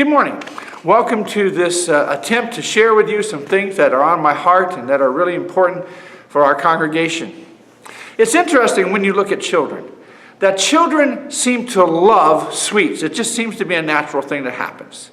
Good morning. Welcome to this attempt to share with you some things that are on my heart and that are really important for our congregation. It's interesting when you look at children, that children seem to love sweets. It just seems to be a natural thing that happens.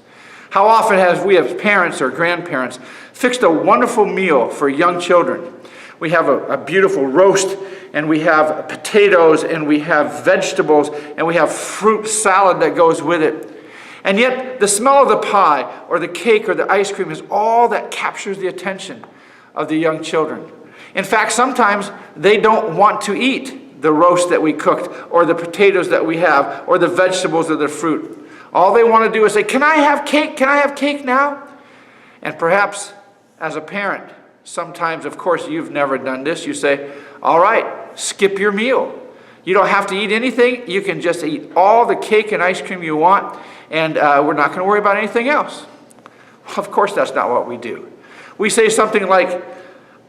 How often have we as parents or grandparents fixed a wonderful meal for young children? We have a beautiful roast, and we have potatoes, and we have vegetables, and we have fruit salad that goes with it. And yet, the smell of the pie, or the cake, or the ice cream is all that captures the attention of the young children. In fact, sometimes they don't want to eat the roast that we cooked, or the potatoes that we have, or the vegetables or the fruit. All they want to do is say, "Can I have cake? Can I have cake now?" And perhaps, as a parent, sometimes, of course, you've never done this. You say, "All right, skip your meal. You don't have to eat anything. You can just eat all the cake and ice cream you want, and we're not going to worry about anything else." Well, of course, that's not what we do. We say something like,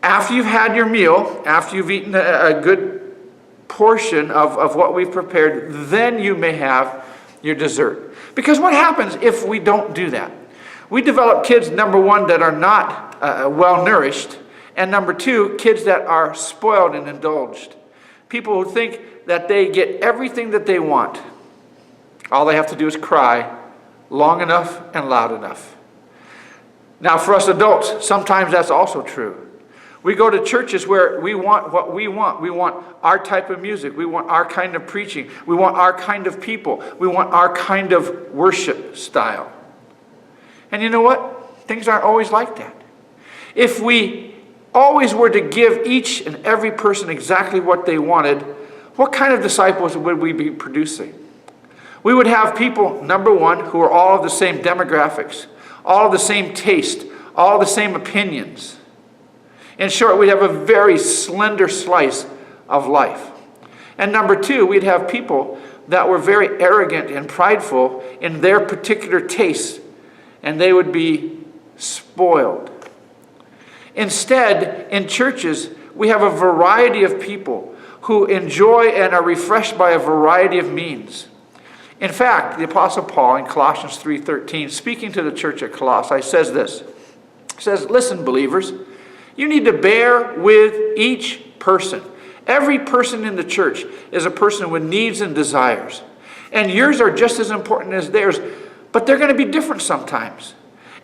after you've had your meal, after you've eaten a good portion of what we've prepared, then you may have your dessert. Because what happens if we don't do that? We develop kids, number one, that are not well-nourished, and number two, kids that are spoiled and indulged. People who think that they get everything that they want. All they have to do is cry long enough and loud enough. Now, for us adults, sometimes that's also true. We go to churches where we want what we want. We want our type of music. We want our kind of preaching. We want our kind of people. We want our kind of worship style. And you know what? Things aren't always like that. If we always were to give each and every person exactly what they wanted, what kind of disciples would we be producing? We would have people, number one, who are all of the same demographics, all of the same taste, all of the same opinions. In short, we'd have a very slender slice of life. And number two, we'd have people that were very arrogant and prideful in their particular tastes, and they would be spoiled. Instead, in churches, we have a variety of people who enjoy and are refreshed by a variety of means. In fact, the Apostle Paul in Colossians 3:13, speaking to the church at Colossae, says this. He says, "Listen, believers, you need to bear with each person." Every person in the church is a person with needs and desires. And yours are just as important as theirs, but they're going to be different sometimes.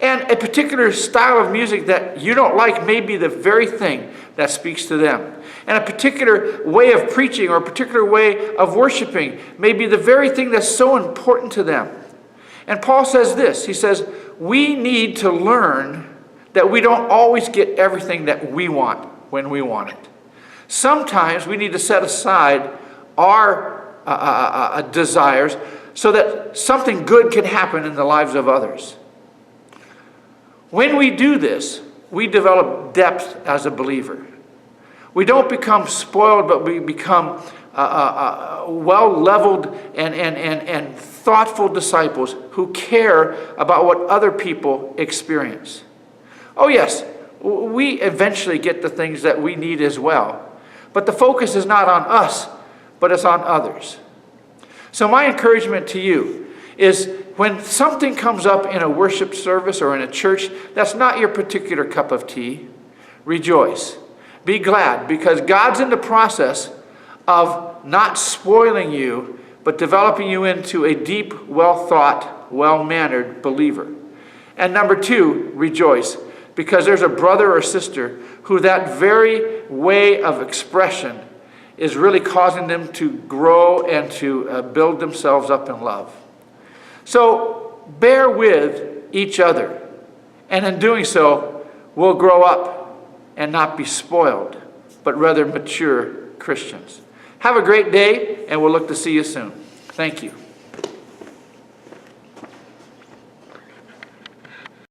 And a particular style of music that you don't like may be the very thing that speaks to them. And a particular way of preaching or a particular way of worshiping may be the very thing that's so important to them. And Paul says this. He says, we need to learn that we don't always get everything that we want when we want it. Sometimes we need to set aside our desires so that something good can happen in the lives of others. When we do this, we develop depth as a believer. We don't become spoiled, but we become well-leveled and thoughtful disciples who care about what other people experience. Oh yes, we eventually get the things that we need as well, but the focus is not on us, but it's on others. So my encouragement to you is when something comes up in a worship service or in a church that's not your particular cup of tea, rejoice. Be glad, because God's in the process of not spoiling you, but developing you into a deep, well-thought, well-mannered believer. And number two, rejoice, because there's a brother or sister who that very way of expression is really causing them to grow and to build themselves up in love. So bear with each other, and in doing so, we'll grow up and not be spoiled, but rather mature Christians. Have a great day, and we'll look to see you soon. Thank you.